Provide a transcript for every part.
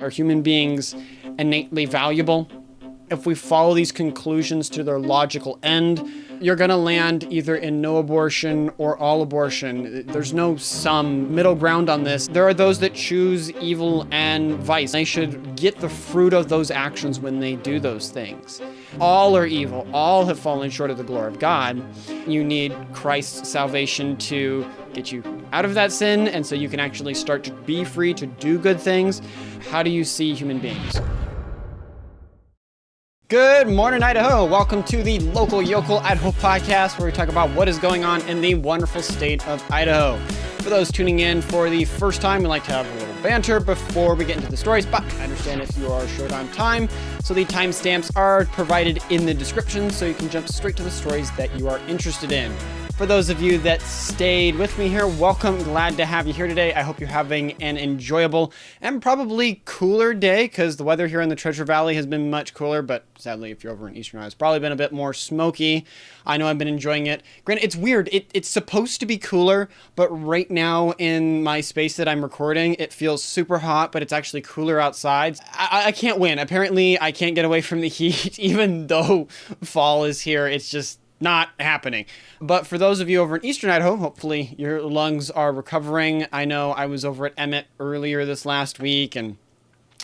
Are human beings innately valuable? If we follow these conclusions to their logical end, you're going to land either in no abortion or all abortion. There's no some middle ground on this. There are those that choose evil and vice. They should get the fruit of those actions when they do those things. All are evil. All have fallen short of the glory of God. You need Christ's salvation to get you out of that sin, and so you can actually start to be free to do good things. How do you see human beings? Good morning, Idaho. Welcome to the local Yocal Idaho podcast, where we talk about what is going on in the wonderful state of Idaho. For those tuning in for the first time, we like to have a little banter before we get into the stories, but I understand if you are short on time, so the timestamps are provided in the description, so you can jump straight to the stories that you are interested in. For those of you that stayed with me here, welcome. Glad to have you here today. I hope you're having an enjoyable and probably cooler day, because the weather here in the Treasure Valley has been much cooler, but sadly, if you're over in Eastern Iowa, it's probably been a bit more smoky. I know I've been enjoying it. Granted, it's weird. It's supposed to be cooler, but right now in my space that I'm recording, it feels super hot, but it's actually cooler outside. I can't win. Apparently, I can't get away from the heat, even though fall is here. It's just not happening. But for those of you over in Eastern Idaho, hopefully your lungs are recovering. I know I was over at Emmett earlier this last week, and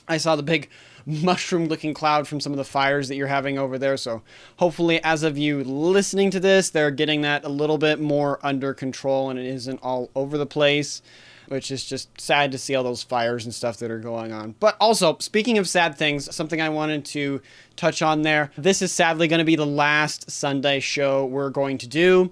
I saw the big mushroom-looking cloud from some of the fires that you're having over there. So hopefully, as of you listening to this, they're getting that a little bit more under control and it isn't all over the place, which is just sad to see all those fires and stuff that are going on. But also, speaking of sad things, something I wanted to touch on there. This is sadly going to be the last Sunday show we're going to do.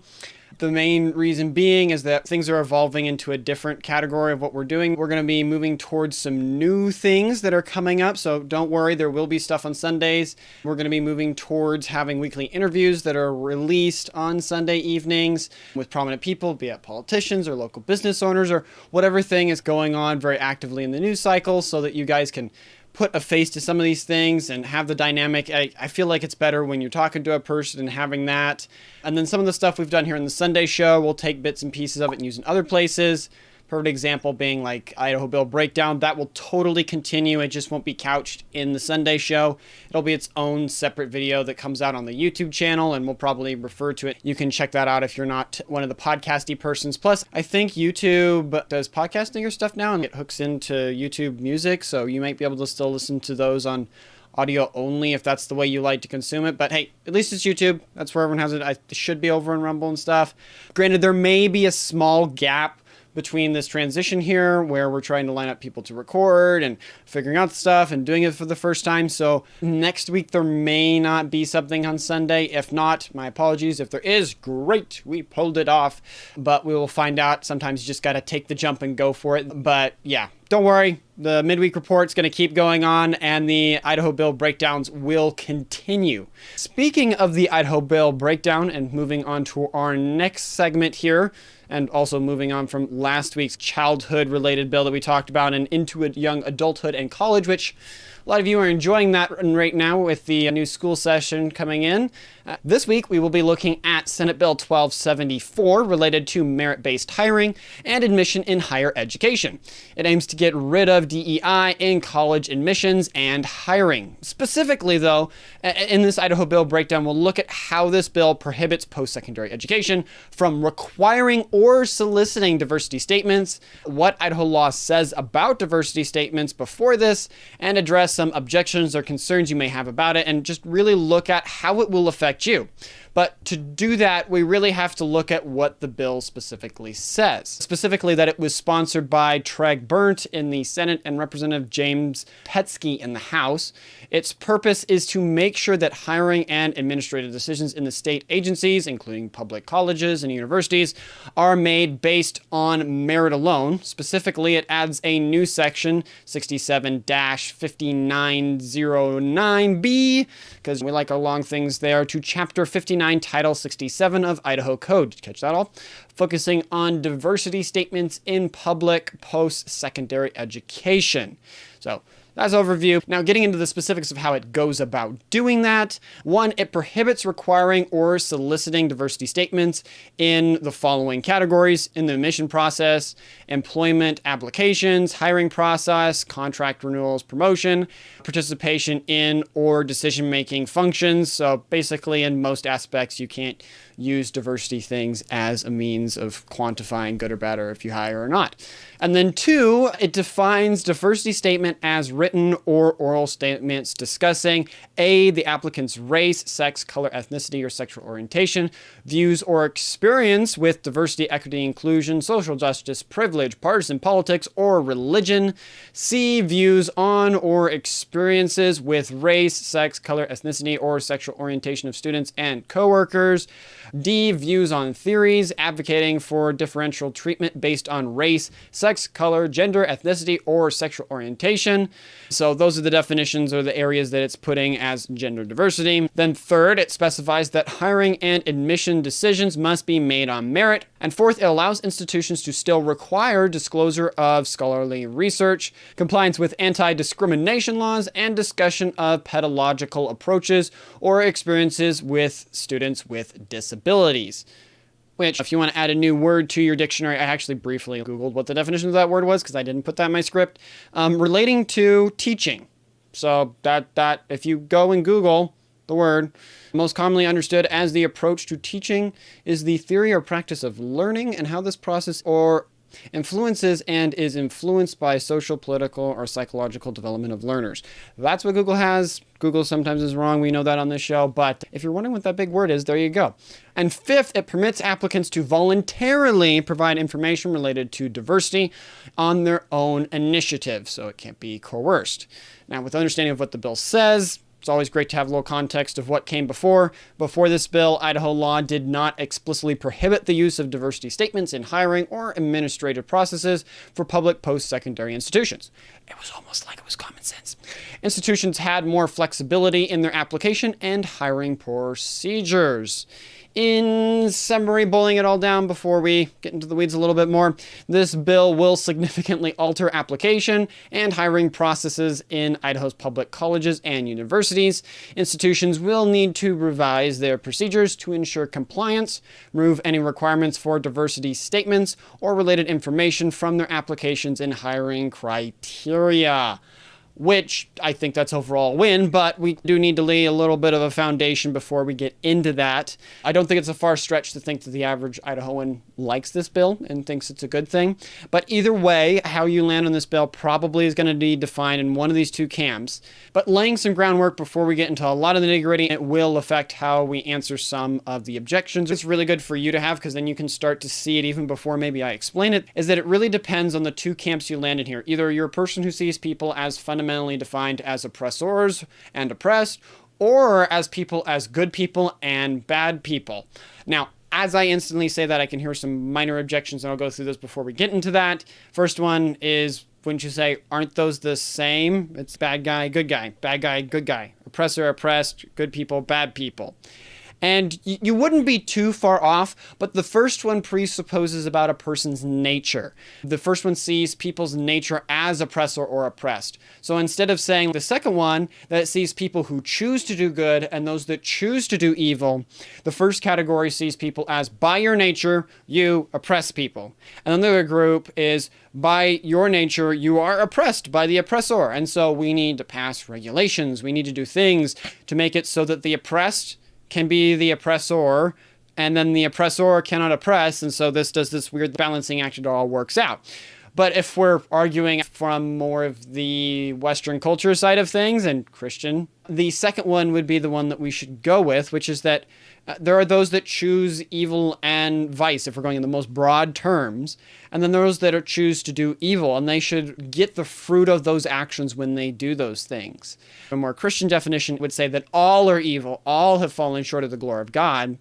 The main reason being is that things are evolving into a different category of what we're doing. We're going to be moving towards some new things that are coming up, so don't worry, there will be stuff on Sundays. We're going to be moving towards having weekly interviews that are released on Sunday evenings with prominent people, be it politicians or local business owners or whatever thing is going on very actively in the news cycle, so that you guys can put a face to some of these things and have the dynamic. I feel like it's better when you're talking to a person and having that. And then some of the stuff we've done here in the Sunday show, we'll take bits and pieces of it and use in other places. Perfect example being like Idaho Bill Breakdown. That will totally continue. It just won't be couched in the Sunday show. It'll be its own separate video that comes out on the YouTube channel, and we'll probably refer to it. You can check that out if you're not one of the podcasty persons. Plus, I think YouTube does podcasting or stuff now, and it hooks into YouTube Music, so you might be able to still listen to those on audio only if that's the way you like to consume it. But hey, at least it's YouTube. That's where everyone has it. It should be over in Rumble and stuff. Granted, there may be a small gap between this transition here where we're trying to line up people to record and figuring out stuff and doing it for the first time. So next week there may not be something on Sunday. If not, my apologies. If there is, great, we pulled it off, but we will find out. Sometimes you just got to take the jump and go for it. But yeah, don't worry. The midweek report's going to keep going on, and the Idaho Bill breakdowns will continue. Speaking of the Idaho Bill breakdown, and moving on to our next segment here, and also moving on from last week's childhood-related bill that we talked about and into young adulthood and college, which a lot of you are enjoying that right now with the new school session coming in. This week, we will be looking at Senate Bill 1274 related to merit-based hiring and admission in higher education. It aims to get rid of DEI in college admissions and hiring. Specifically, though, in this Idaho Bill breakdown, we'll look at how this bill prohibits post-secondary education from requiring or soliciting diversity statements, what Idaho law says about diversity statements before this, and address some objections or concerns you may have about it, and just really look at how it will affect you. But to do that, we really have to look at what the bill specifically says. Specifically that it was sponsored by Treg Burnt in the Senate and Representative James Petsky in the House. Its purpose is to make sure that hiring and administrative decisions in the state agencies, including public colleges and universities, are made based on merit alone. Specifically, it adds a new section, 67-5909B, because we like our long things there, to Chapter 59, Title 67 of Idaho Code. Did you catch that all? Focusing on diversity statements in public post-secondary education. So That's overview. Now, getting into the specifics of how it goes about doing that. 1, it prohibits requiring or soliciting diversity statements in the following categories: in the admission process, employment applications, hiring process, contract renewals, promotion, participation in or decision-making functions. So basically, in most aspects, you can't use diversity things as a means of quantifying good or bad, or if you hire or not. And then 2, it defines diversity statement as written or oral statements discussing A, the applicant's race, sex, color, ethnicity, or sexual orientation, views or experience with diversity, equity, inclusion, social justice, privilege, partisan politics, or religion. C, views on or experiences with race, sex, color, ethnicity, or sexual orientation of students and coworkers. D, views on theories advocating for differential treatment based on race, sex, color, gender, ethnicity, or sexual orientation. So those are the definitions or the areas that it's putting as gender diversity. Then 3rd, it specifies that hiring and admission decisions must be made on merit. And 4th, it allows institutions to still require disclosure of scholarly research, compliance with anti-discrimination laws, and discussion of pedagogical approaches or experiences with students with disabilities. Which, if you want to add a new word to your dictionary, I actually briefly Googled what the definition of that word was because I didn't put that in my script. Relating to teaching. So that if you go and Google the word, most commonly understood as the approach to teaching is the theory or practice of learning and how this process or influences and is influenced by social, political, or psychological development of learners. That's what Google has. Google sometimes is wrong. We know that on this show. But if you're wondering what that big word is, there you go. And 5th, it permits applicants to voluntarily provide information related to diversity on their own initiative. So it can't be coerced. Now, with understanding of what the bill says, it's always great to have a little context of what came before. Before this bill, Idaho law did not explicitly prohibit the use of diversity statements in hiring or administrative processes for public post-secondary institutions. It was almost like it was common sense. Institutions had more flexibility in their application and hiring procedures. In summary, boiling it all down before we get into the weeds a little bit more, this bill will significantly alter application and hiring processes in Idaho's public colleges and universities. Institutions will need to revise their procedures to ensure compliance, remove any requirements for diversity statements or related information from their applications and hiring criteria. Which I think that's overall a win, but we do need to lay a little bit of a foundation before we get into that. I don't think it's a far stretch to think that the average Idahoan likes this bill and thinks it's a good thing. But either way, how you land on this bill probably is going to be defined in one of these two camps. But laying some groundwork before we get into a lot of the nitty-gritty, it will affect how we answer some of the objections. It's really good for you to have because then you can start to see it even before maybe I explain it, is that it really depends on the two camps you land in here. Either you're a person who sees people as fundamentally defined as oppressors and oppressed, or as people as good people and bad people. Now, as I instantly say that, I can hear some minor objections, and I'll go through this before we get into that. First one is, wouldn't you say, aren't those the same? It's bad guy, good guy, bad guy, good guy, oppressor, oppressed, good people, bad people. And you wouldn't be too far off, but the first one presupposes about a person's nature. The first one sees people's nature as oppressor or oppressed. So instead of saying the second one, that it sees people who choose to do good and those that choose to do evil, the first category sees people as, by your nature, you oppress people. And another group is, by your nature, you are oppressed by the oppressor. And so we need to pass regulations. We need to do things to make it so that the oppressed can be the oppressor, and then the oppressor cannot oppress, and so this does this weird balancing act. It all works out. But if we're arguing from more of the Western culture side of things and Christian, the second one would be the one that we should go with, which is that there are those that choose evil and vice, if we're going in the most broad terms, and then those that choose to do evil, and they should get the fruit of those actions when they do those things. A more Christian definition would say that all are evil, all have fallen short of the glory of God,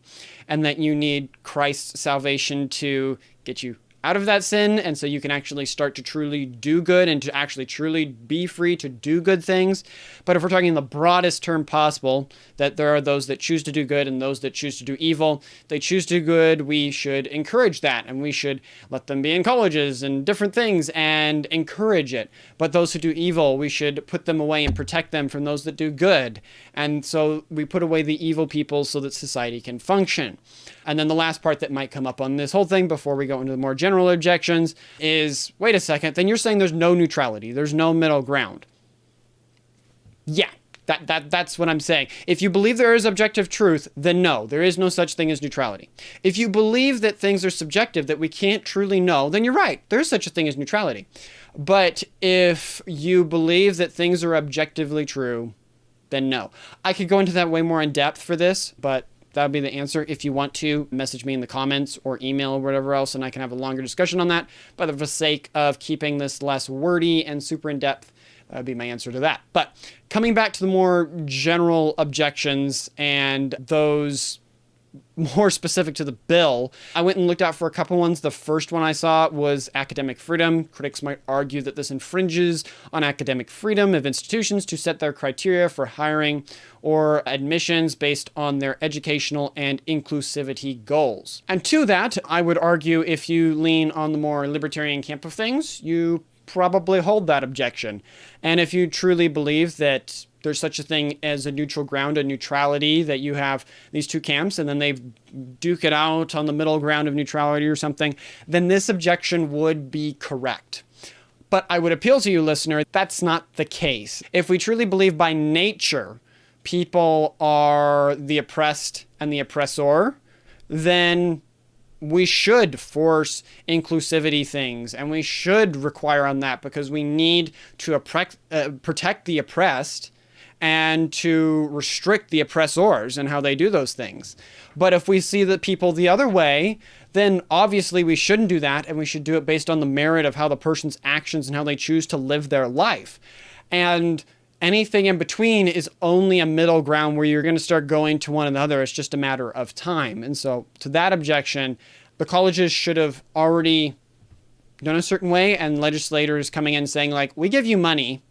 and that you need Christ's salvation to get you out of that sin, and so you can actually start to truly do good and to actually truly be free to do good things. But if we're talking in the broadest term possible, that there are those that choose to do good and those that choose to do evil. They choose to do good, we should encourage that, and we should let them be in colleges and different things and encourage it. But those who do evil, we should put them away and protect them from those that do good. And so we put away the evil people so that society can function. And then the last part that might come up on this whole thing before we go into the more general objections is, wait a second, then you're saying there's no neutrality, there's no middle ground. Yeah, that's what I'm saying. If you believe there is objective truth, then no, there is no such thing as neutrality. If you believe that things are subjective, that we can't truly know, then you're right, there is such a thing as neutrality. But if you believe that things are objectively true, then no. I could go into that way more in depth for this, but that would be the answer. If you want to, message me in the comments or email or whatever else, and I can have a longer discussion on that. But for the sake of keeping this less wordy and super in-depth, that would be my answer to that. But coming back to the more general objections and those more specific to the bill, I went and looked out for a couple ones. The first one I saw was academic freedom. Critics might argue that this infringes on academic freedom of institutions to set their criteria for hiring or admissions based on their educational and inclusivity goals. And to that, I would argue if you lean on the more libertarian camp of things, you probably hold that objection. And if you truly believe that there's such a thing as a neutral ground, a neutrality, that you have these two camps and then they duke it out on the middle ground of neutrality or something, then this objection would be correct. But I would appeal to you, listener, that's not the case. If we truly believe by nature people are the oppressed and the oppressor, then we should force inclusivity things, and we should require on that because we need to protect the oppressed and to restrict the oppressors and how they do those things. But if we see the people the other way, then obviously we shouldn't do that, and we should do it based on the merit of how the person's actions and how they choose to live their life. And anything in between is only a middle ground where you're going to start going to one another. It's just a matter of time. And so to that objection, the colleges should have already done a certain way, and legislators coming in saying, like, we give you money.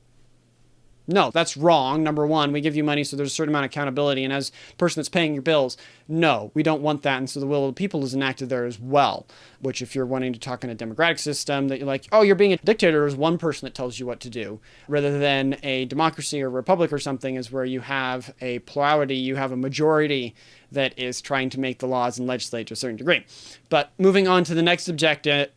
No, that's wrong. Number one, we give you money so there's a certain amount of accountability. And as the person that's paying your bills, no, we don't want that. And so the will of the people is enacted there as well, which if you're wanting to talk in a democratic system that you're like, oh, you're being a dictator, is one person that tells you what to do, rather than a democracy or republic or something is where you have a plurality, you have a majority that is trying to make the laws and legislate to a certain degree. But moving on to the next objection,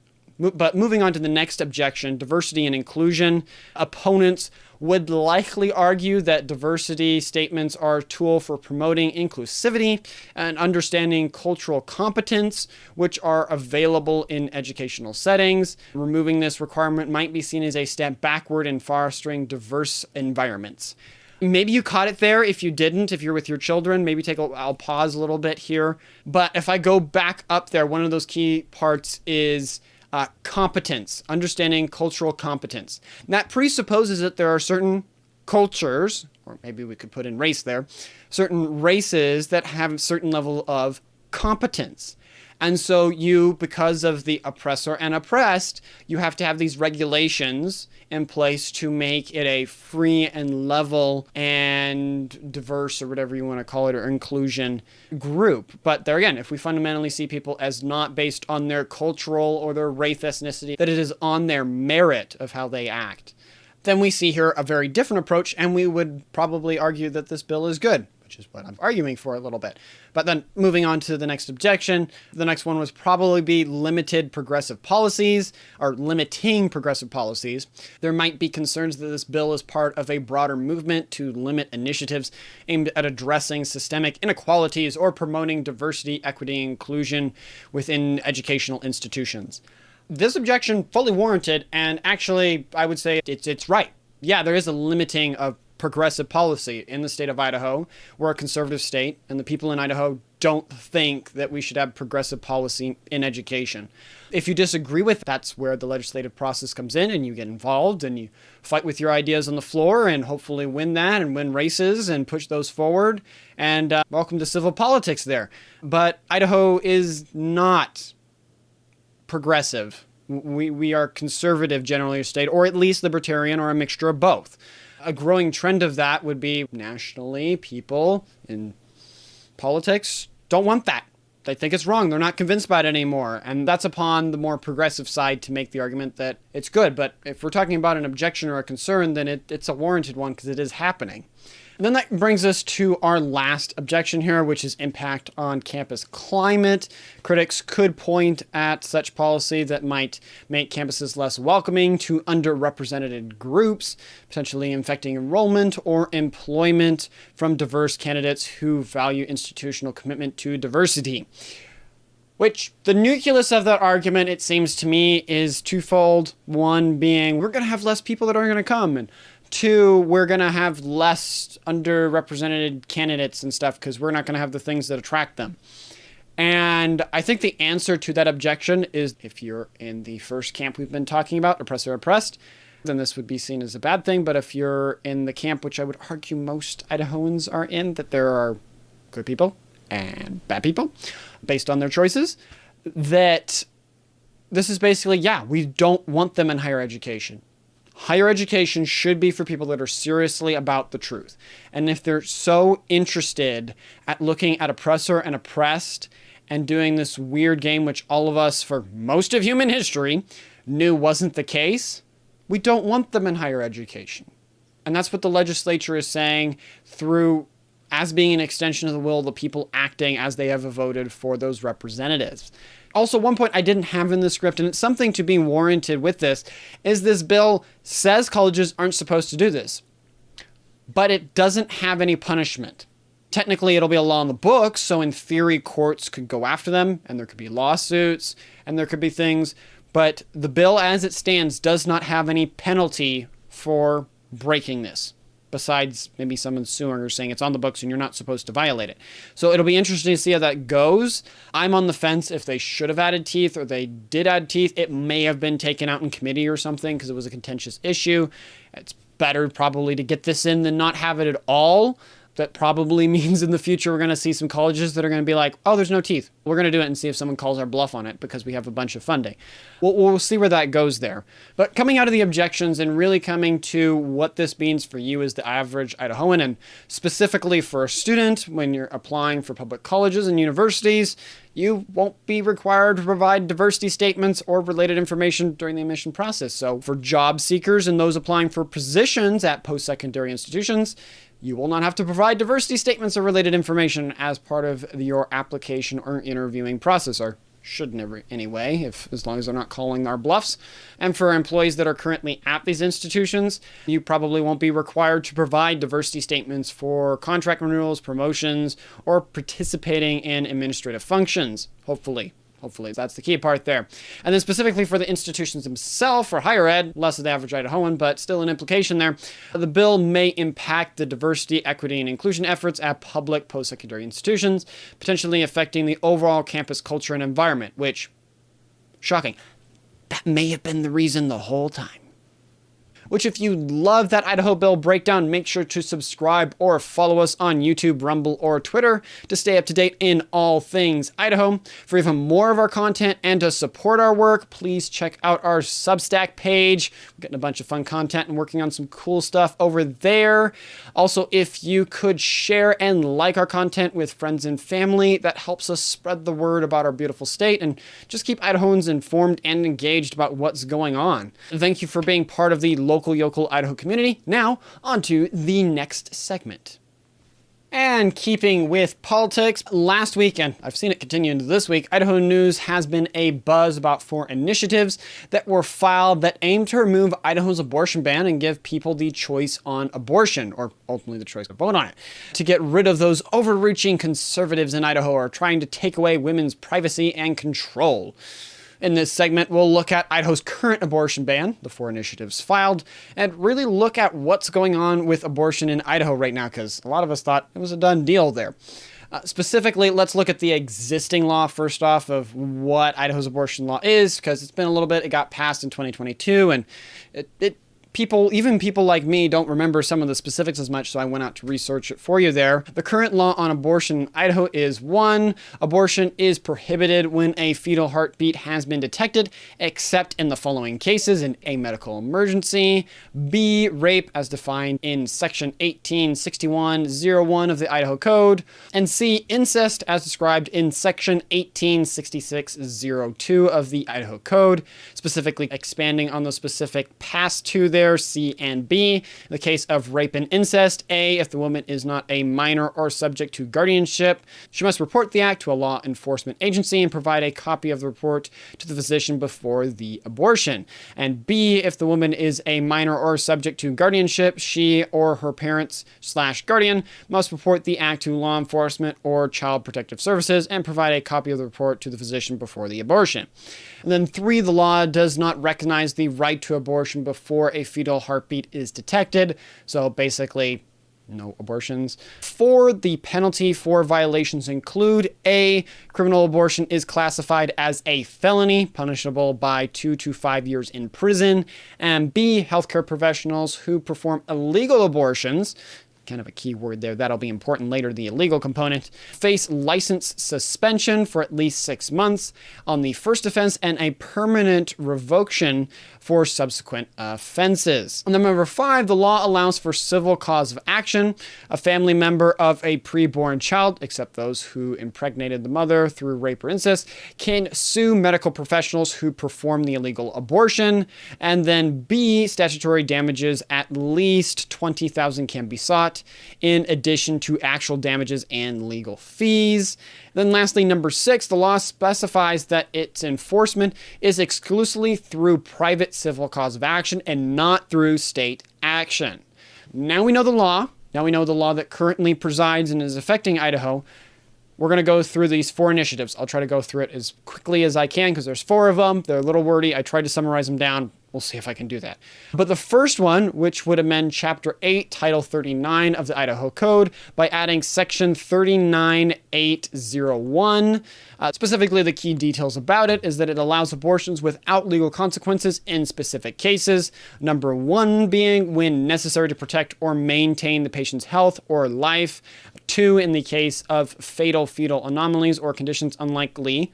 diversity and inclusion, opponents would likely argue that diversity statements are a tool for promoting inclusivity and understanding cultural competence, which are available in educational settings. Removing this requirement might be seen as a step backward in fostering diverse environments. Maybe you caught it there. If you didn't, if you're with your children, maybe I'll pause a little bit here. But if I go back up there, one of those key parts is competence, understanding cultural competence. And that presupposes that there are certain cultures, or maybe we could put in race there, certain races that have a certain level of competence. And so you, because of the oppressor and oppressed, you have to have these regulations in place to make it a free and level and diverse, or whatever you want to call it, or inclusion group. But there again, if we fundamentally see people as not based on their cultural or their race ethnicity, that it is on their merit of how they act, then we see here a very different approach, and we would probably argue that this bill is good, which is what I'm arguing for a little bit. But then moving on to the next objection, the next one was probably be limited progressive policies, or limiting progressive policies. There might be concerns that this bill is part of a broader movement to limit initiatives aimed at addressing systemic inequalities or promoting diversity, equity, and inclusion within educational institutions. This objection fully warranted, and actually I would say it's right. Yeah, there is a limiting of progressive policy in the state of Idaho. We're a conservative state, and the people in Idaho don't think that we should have progressive policy in education. If you disagree with it, that's where the legislative process comes in, and you get involved and you fight with your ideas on the floor and hopefully win that and win races and push those forward. And welcome to civil politics there. But Idaho is not progressive. We are conservative generally in state, or at least libertarian, or a mixture of both. A growing trend of that would be nationally, people in politics don't want that. They think it's wrong. They're not convinced by it anymore. And that's upon the more progressive side to make the argument that it's good. But if we're talking about an objection or a concern, then it's a warranted one because it is happening. And then that brings us to our last objection here, which is impact on campus climate. Critics could point at such policy that might make campuses less welcoming to underrepresented groups, potentially infecting enrollment or employment from diverse candidates who value institutional commitment to diversity. Which, the nucleus of that argument, it seems to me, is twofold. One being, we're going to have less people that are going to come, and two, we're going to have less underrepresented candidates and stuff because we're not going to have the things that attract them. And I think the answer to that objection is, if you're in the first camp we've been talking about, oppressor oppressed, then this would be seen as a bad thing. But if you're in the camp, which I would argue most Idahoans are in, that there are good people and bad people based on their choices, that this is basically, we don't want them in higher education. Higher education should be for people that are seriously about the truth. And if they're so interested at looking at oppressor and oppressed and doing this weird game, which all of us for most of human history knew wasn't the case, we don't want them in higher education. And that's what the legislature is saying through as being an extension of the will of the people acting as they have voted for those representatives. Also, one point I didn't have in the script, and it's something to be warranted with this bill says colleges aren't supposed to do this, but it doesn't have any punishment. Technically, it'll be a law in the books, so in theory, courts could go after them, and there could be lawsuits, and there could be things, but the bill as it stands does not have any penalty for breaking this, besides maybe someone suing or saying it's on the books and you're not supposed to violate it. So it'll be interesting to see how that goes. I'm on the fence if they should have added teeth or they did add teeth. It may have been taken out in committee or something because it was a contentious issue. It's better probably to get this in than not have it at all. That probably means in the future we're going to see some colleges that are going to be like, oh, there's no teeth. We're going to do it and see if someone calls our bluff on it because we have a bunch of funding. We'll see where that goes there. But coming out of the objections and really coming to what this means for you as the average Idahoan, and specifically for a student when you're applying for public colleges and universities, you won't be required to provide diversity statements or related information during the admission process. So for job seekers and those applying for positions at post-secondary institutions, you will not have to provide diversity statements or related information as part of your application or interviewing process, or should never anyway, as long as they're not calling our bluffs. And for employees that are currently at these institutions, you probably won't be required to provide diversity statements for contract renewals, promotions, or participating in administrative functions, hopefully. Hopefully, that's the key part there. And then specifically for the institutions themselves, for higher ed, less of the average Idahoan, but still an implication there, the bill may impact the diversity, equity, and inclusion efforts at public post-secondary institutions, potentially affecting the overall campus culture and environment, which, shocking, that may have been the reason the whole time. Which, if you love that Idaho Bill breakdown, make sure to subscribe or follow us on YouTube, Rumble, or Twitter to stay up to date in all things Idaho. For even more of our content and to support our work, please check out our Substack page. We're getting a bunch of fun content and working on some cool stuff over there. Also, if you could share and like our content with friends and family, that helps us spread the word about our beautiful state and just keep Idahoans informed and engaged about what's going on. Thank you for being part of the local Yocal Idaho community. Now, on to the next segment. And keeping with politics, last week, and I've seen it continue into this week, Idaho News has been a buzz about 4 initiatives that were filed that aim to remove Idaho's abortion ban and give people the choice on abortion, or ultimately the choice to vote on it, to get rid of those overreaching conservatives in Idaho who are trying to take away women's privacy and control. In this segment, we'll look at Idaho's current abortion ban, the 4 initiatives filed, and really look at what's going on with abortion in Idaho right now, because a lot of us thought it was a done deal there. Specifically, let's look at the existing law first off of what Idaho's abortion law is, because it's been a little bit. It got passed in 2022, and it even people like me don't remember some of the specifics as much, so I went out to research it for you there. The current law on abortion in Idaho is 1, abortion is prohibited when a fetal heartbeat has been detected, except in the following cases: in a medical emergency; B, rape as defined in section 1861.01 of the Idaho Code; and C, incest as described in section 1866.02 of the Idaho Code, specifically expanding on those specific past two there, C and B. In the case of rape and incest, A, if the woman is not a minor or subject to guardianship, she must report the act to a law enforcement agency and provide a copy of the report to the physician before the abortion. And B, if the woman is a minor or subject to guardianship, she or her parents/guardian must report the act to law enforcement or child protective services and provide a copy of the report to the physician before the abortion. And then 3, the law does not recognize the right to abortion before a fetal heartbeat is detected. So basically, no abortions. 4, the penalty for violations include: A, criminal abortion is classified as a felony, punishable by 2 to 5 years in prison. And B, healthcare professionals who perform illegal abortions, kind of a key word there, that'll be important later, the illegal component, face license suspension for at least 6 months on the first offense and a permanent revocation for subsequent offenses. And then number 5, the law allows for civil cause of action. A family member of a preborn child, except those who impregnated the mother through rape or incest, can sue medical professionals who perform the illegal abortion. And then B, statutory damages at least $20,000 can be sought, in addition to actual damages and legal fees. Then lastly, number 6, the law specifies that its enforcement is exclusively through private civil cause of action and not through state action. Now we know the law. Now we know the law that currently presides and is affecting Idaho. We're going to go through these 4 initiatives. I'll try to go through it as quickly as I can because there's 4 of them. They're a little wordy. I tried to summarize them down. We'll see if I can do that. But the first one, which would amend Chapter 8, Title 39 of the Idaho Code by adding Section 39801. Specifically, the key details about it is that it allows abortions without legal consequences in specific cases. Number 1 being when necessary to protect or maintain the patient's health or life. 2, in the case of fatal fetal anomalies or conditions unlikely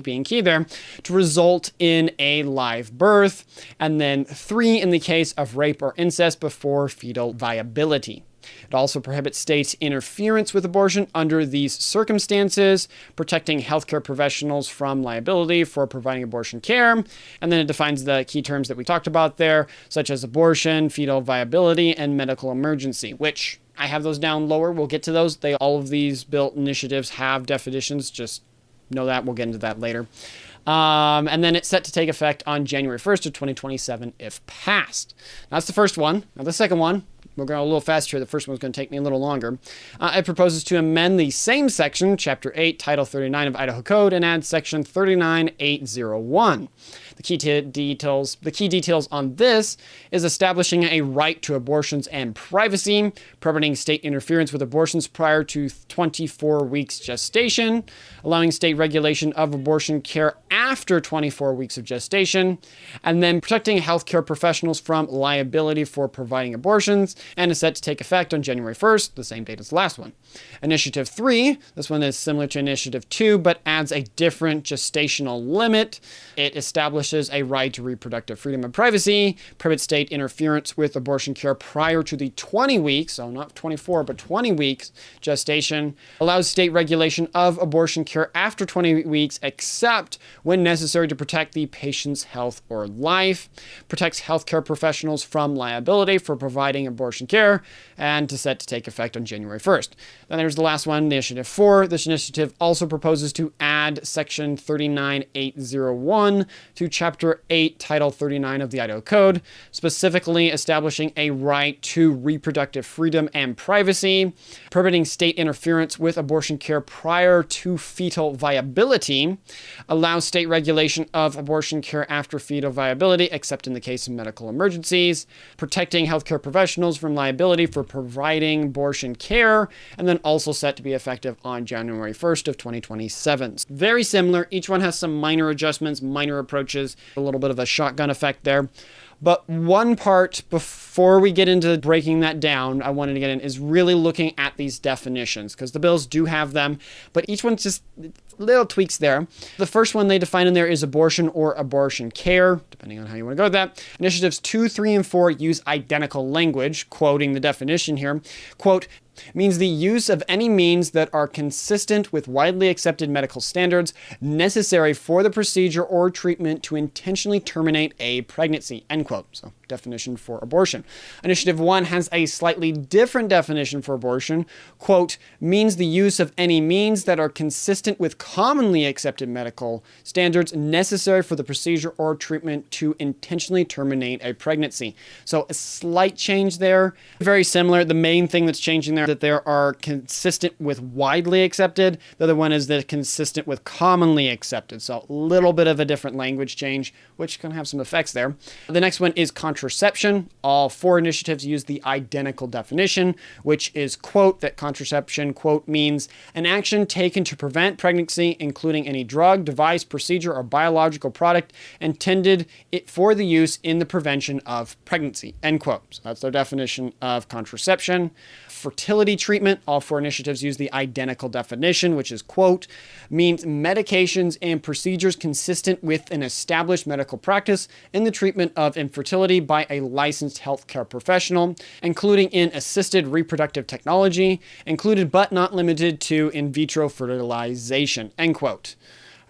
being key there, to result in a live birth. And then 3, in the case of rape or incest before fetal viability. It also prohibits state interference with abortion under these circumstances, protecting healthcare professionals from liability for providing abortion care. And then it defines the key terms that we talked about there, such as abortion, fetal viability, and medical emergency, which I have those down lower. We'll get to those. All of these built initiatives have definitions. Just know that. We'll get into that later. And then it's set to take effect on January 1st of 2027 if passed. That's the first one. Now the second one, we're going a little faster here. The first one's going to take me a little longer. It proposes to amend the same section, Chapter 8, Title 39 of Idaho Code, and add Section 39801. The key details on this is establishing a right to abortions and privacy, prohibiting state interference with abortions prior to 24 weeks gestation, allowing state regulation of abortion care after 24 weeks of gestation, and then protecting healthcare professionals from liability for providing abortions, and is set to take effect on January 1st, the same date as the last one. Initiative 3, this one is similar to Initiative 2, but adds a different gestational limit. It establishes a right to reproductive freedom and privacy, prohibits state interference with abortion care prior to the 20 weeks, so not 24, but 20 weeks gestation, allows state regulation of abortion care after 20 weeks, except when necessary to protect the patient's health or life, protects healthcare professionals from liability for providing abortion care, and set to take effect on January 1st. Then there's the last one, Initiative 4. This initiative also proposes to add Section 39801 to Chapter 8, Title 39 of the Idaho Code, specifically establishing a right to reproductive freedom and privacy, prohibiting state interference with abortion care prior to fetal viability, allows state regulation of abortion care after fetal viability, except in the case of medical emergencies, protecting healthcare professionals from liability for providing abortion care, and then also set to be effective on January 1st of 2027. Very similar. Each one has some minor adjustments, minor approaches, a little bit of a shotgun effect there. But one part before we get into breaking that down, I wanted to get in is really looking at these definitions, because the bills do have them, but each one's just little tweaks there. The first one they define in there is abortion or abortion care, depending on how you want to go with that. Initiatives 2, 3, and 4 use identical language, quoting the definition here. Quote, means the use of any means that are consistent with widely accepted medical standards necessary for the procedure or treatment to intentionally terminate a pregnancy, end quote. So definition for abortion. Initiative 1 has a slightly different definition for abortion. Quote, means the use of any means that are consistent with commonly accepted medical standards necessary for the procedure or treatment to intentionally terminate a pregnancy. So a slight change there. Very similar. The main thing that's changing there that there are consistent with widely accepted. The other one is that consistent with commonly accepted. So a little bit of a different language change, which can have some effects there. The next one is contraception. All 4 initiatives use the identical definition, which is, quote, that contraception, quote, means an action taken to prevent pregnancy, including any drug, device, procedure, or biological product intended for the use in the prevention of pregnancy, end quote. So that's their definition of contraception. Fertility treatment, all 4 initiatives use the identical definition, which is, quote, means medications and procedures consistent with an established medical practice in the treatment of infertility by a licensed healthcare professional, including in assisted reproductive technology, included but not limited to in vitro fertilization, end quote.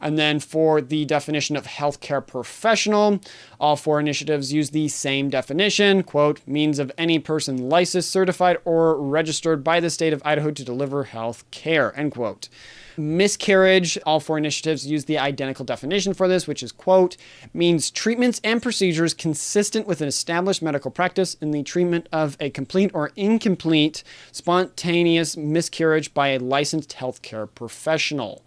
And then for the definition of healthcare professional, all 4 initiatives use the same definition, quote, means of any person licensed, certified, or registered by the state of Idaho to deliver health care, end quote. Miscarriage, all 4 initiatives use the identical definition for this, which is, quote, means treatments and procedures consistent with an established medical practice in the treatment of a complete or incomplete spontaneous miscarriage by a licensed healthcare professional.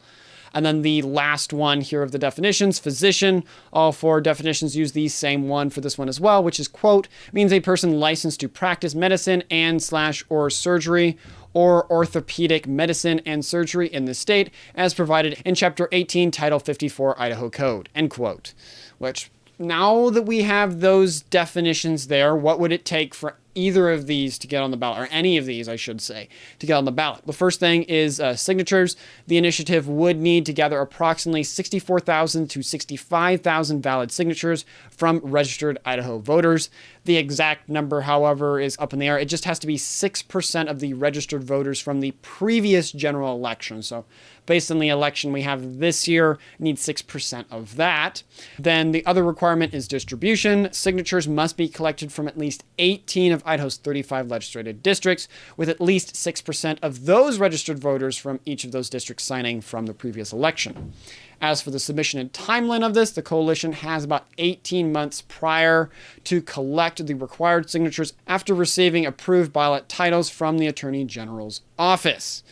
And then the last one here of the definitions, physician, all 4 definitions use the same one for this one as well, which is, quote, means a person licensed to practice medicine and/or surgery or orthopedic medicine and surgery in the state as provided in Chapter 18, Title 54 Idaho Code, end quote. Which, now that we have those definitions there, what would it take for either of these to get on the ballot, or any of these, I should say, to get on the ballot? The first thing is signatures. The initiative would need to gather approximately 64,000 to 65,000 valid signatures from registered Idaho voters. The exact number, however, is up in the air. It just has to be 6% of the registered voters from the previous general election. So based on the election we have this year, need 6% of that. Then the other requirement is distribution. Signatures must be collected from at least 18 of Idaho's 35 legislative districts, with at least 6% of those registered voters from each of those districts signing from the previous election. As for the submission and timeline of this, the coalition has about 18 months prior to collect the required signatures after receiving approved ballot titles from the Attorney General's office.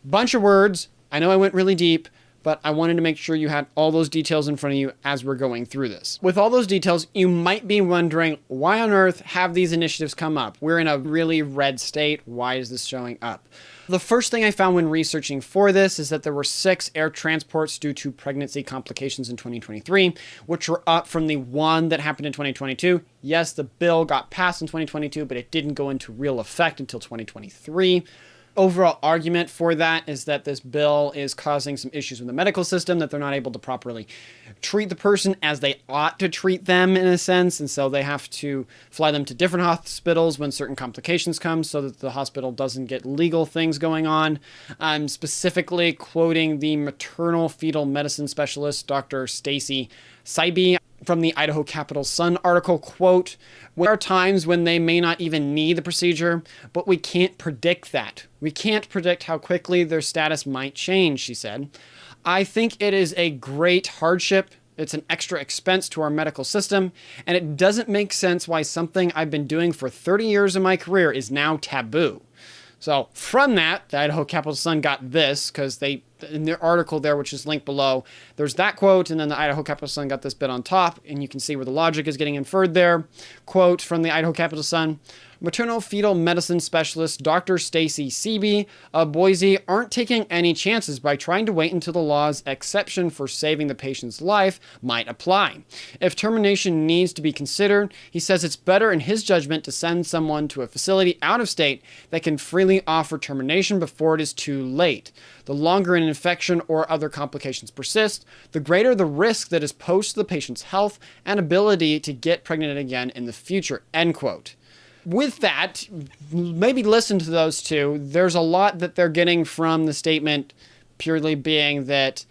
Bunch of words. I know I went really deep, but I wanted to make sure you had all those details in front of you as we're going through this. With all those details, you might be wondering, why on earth have these initiatives come up? We're in a really red state. Why is this showing up? The first thing I found when researching for this is that there were 6 air transports due to pregnancy complications in 2023, which were up from the 1 that happened in 2022. Yes, the bill got passed in 2022, but it didn't go into real effect until 2023. Overall argument for that is that this bill is causing some issues with the medical system, that they're not able to properly treat the person as they ought to treat them in a sense, and so they have to fly them to different hospitals when certain complications come so that the hospital doesn't get legal things going on. I'm specifically quoting the maternal fetal medicine specialist, Dr. Stacy Seibe, from the Idaho Capital Sun article, quote, there are times when they may not even need the procedure, but we can't predict that. We can't predict how quickly their status might change, she said. I think it is a great hardship. It's an extra expense to our medical system, and it doesn't make sense why something I've been doing for 30 years of my career is now taboo. So from that, the Idaho Capital Sun got this, because they, in their article there, which is linked below, there's that quote, and then the Idaho Capital Sun got this bit on top, and you can see where the logic is getting inferred there. Quote from the Idaho Capital Sun, maternal fetal medicine specialist Dr. Stacy Seeby of Boise aren't taking any chances by trying to wait until the law's exception for saving the patient's life might apply. If termination needs to be considered, he says it's better in his judgment to send someone to a facility out of state that can freely offer termination before it is too late. The longer an infection or other complications persist, the greater the risk that is posed to the patient's health and ability to get pregnant again in the future, end quote. With that, maybe listen to those two. There's a lot that they're getting from the statement purely being that,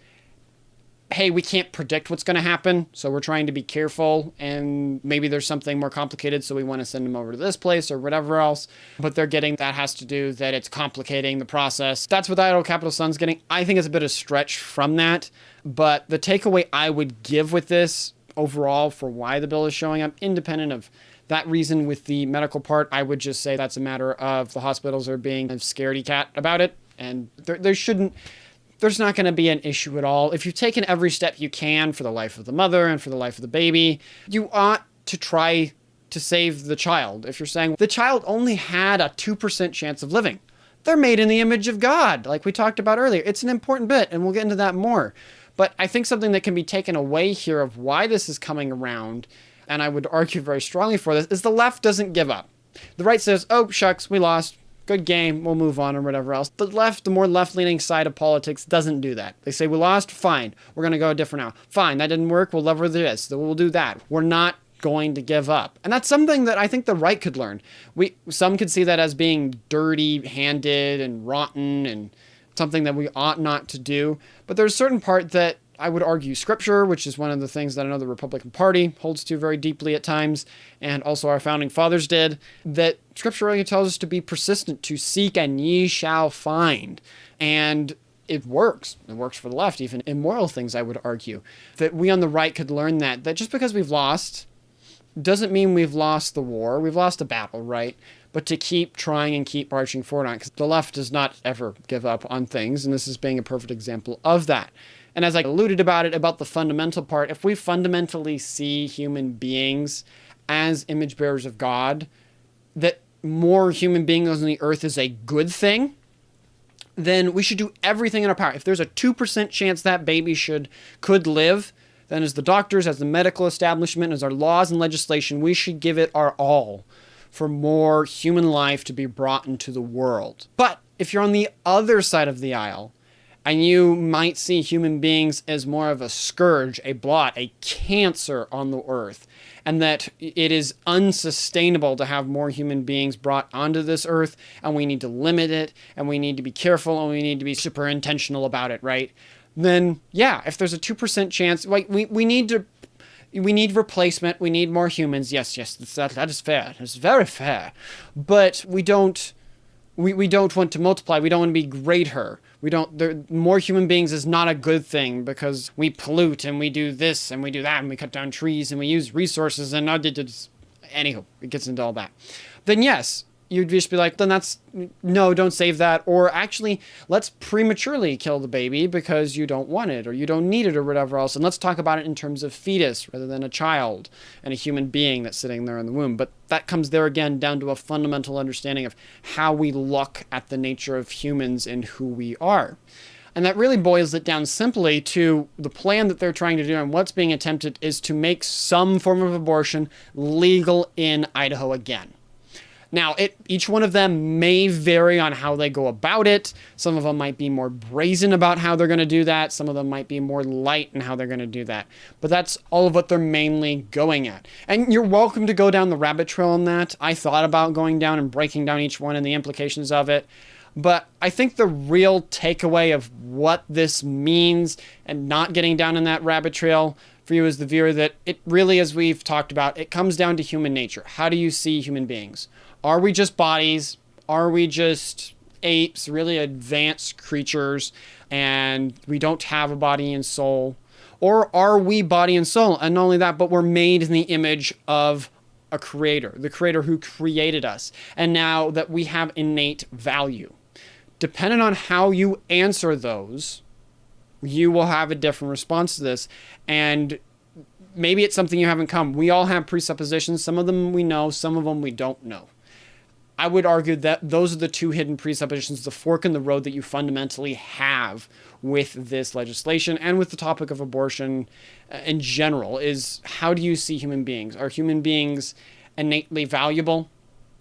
hey, we can't predict what's going to happen, so we're trying to be careful, and maybe there's something more complicated, so we want to send them over to this place or whatever else. But they're getting that has to do that it's complicating the process. That's what the Idaho Capital Sun's getting. I think it's a bit of a stretch from that, but the takeaway I would give with this overall for why the bill is showing up, independent of that reason with the medical part, I would just say that's a matter of the hospitals are being a scaredy cat about it, and there's not going to be an issue at all. If you've taken every step you can for the life of the mother and for the life of the baby, you ought to try to save the child. If you're saying the child only had a 2% chance of living, they're made in the image of God, like we talked about earlier. It's an important bit, and we'll get into that more. But I think something that can be taken away here of why this is coming around, and I would argue very strongly for this, is the left doesn't give up. The right says, oh, shucks, we lost. Good game, we'll move on or whatever else. The left, the more left-leaning side of politics doesn't do that. They say, we lost, fine. We're going to go a different route. Fine, that didn't work, we'll lever this, we'll do that. We're not going to give up. And that's something that I think the right could learn. Some could see that as being dirty-handed and rotten and something that we ought not to do. But there's a certain part that I would argue Scripture, which is one of the things that I know the Republican Party holds to very deeply at times, and also our founding fathers did, that Scripture really tells us to be persistent, to seek and ye shall find. And it works. It works for the left, even in moral things, I would argue. That we on the right could learn that just because we've lost doesn't mean we've lost the war. We've lost a battle, right? But to keep trying and keep marching forward on it, because the left does not ever give up on things, and this is being a perfect example of that. And as I alluded about the fundamental part, if we fundamentally see human beings as image bearers of God, that more human beings on the earth is a good thing, then we should do everything in our power. If there's a 2% chance that baby could live, then as the doctors, as the medical establishment, as our laws and legislation, we should give it our all for more human life to be brought into the world. But if you're on the other side of the aisle, and you might see human beings as more of a scourge, a blot, a cancer on the earth, and that it is unsustainable to have more human beings brought onto this earth, and we need to limit it, and we need to be careful, and we need to be super intentional about it, right? Then, yeah, if there's a 2% chance, like we need replacement, we need more humans, yes, that is fair, it's very fair, but we don't want to multiply, we don't want to be greater. More human beings is not a good thing because we pollute and we do this and we do that and we cut down trees and we use resources and anywho, it gets into all that. Then yes, you'd just be like, no, don't save that. Or actually, let's prematurely kill the baby because you don't want it or you don't need it or whatever else. And let's talk about it in terms of fetus rather than a child and a human being that's sitting there in the womb. But that comes there again down to a fundamental understanding of how we look at the nature of humans and who we are. And that really boils it down simply to the plan that they're trying to do, and what's being attempted is to make some form of abortion legal in Idaho again. Now, each one of them may vary on how they go about it. Some of them might be more brazen about how they're going to do that. Some of them might be more light in how they're going to do that. But that's all of what they're mainly going at. And you're welcome to go down the rabbit trail on that. I thought about going down and breaking down each one and the implications of it. But I think the real takeaway of what this means and not getting down in that rabbit trail for you as the viewer, that it really, as we've talked about, it comes down to human nature. How do you see human beings? Are we just bodies? Are we just apes, really advanced creatures, and we don't have a body and soul? Or are we body and soul? And not only that, but we're made in the image of a creator, the creator who created us. And now that we have innate value. Depending on how you answer those, you will have a different response to this. And maybe it's something you haven't come. We all have presuppositions. Some of them we know, some of them we don't know. I would argue that those are the two hidden presuppositions, the fork in the road that you fundamentally have with this legislation and with the topic of abortion in general, is how do you see human beings? Are human beings innately valuable?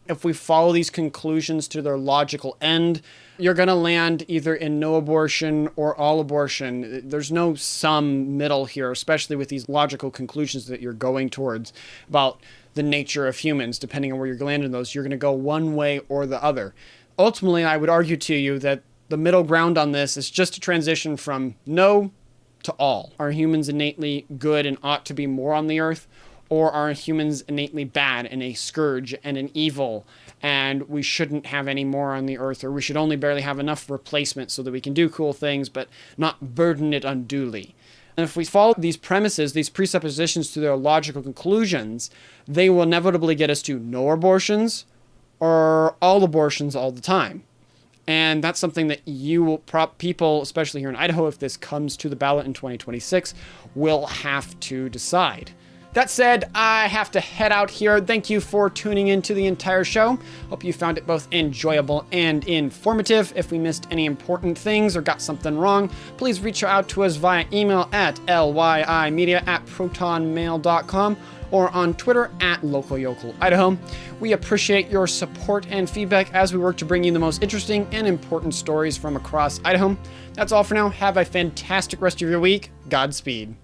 If we follow these conclusions to their logical end, you're going to land either in no abortion or all abortion. There's no some middle here, especially with these logical conclusions that you're going towards about the nature of humans. Depending on where you're landing those, you're going to go one way or the other. Ultimately, I would argue to you that the middle ground on this is just a transition from no to all. Are humans innately good and ought to be more on the earth? Or are humans innately bad and a scourge and an evil, and we shouldn't have any more on the earth, or we should only barely have enough replacement so that we can do cool things but not burden it unduly? And if we follow these premises, these presuppositions to their logical conclusions, they will inevitably get us to no abortions or all abortions all the time. And that's something that people, especially here in Idaho, if this comes to the ballot in 2026, will have to decide. That said, I have to head out here. Thank you for tuning in to the entire show. Hope you found it both enjoyable and informative. If we missed any important things or got something wrong, please reach out to us via email at lyimedia@protonmail.com or on Twitter at @LocalYocalIdaho. We appreciate your support and feedback as we work to bring you the most interesting and important stories from across Idaho. That's all for now. Have a fantastic rest of your week. Godspeed.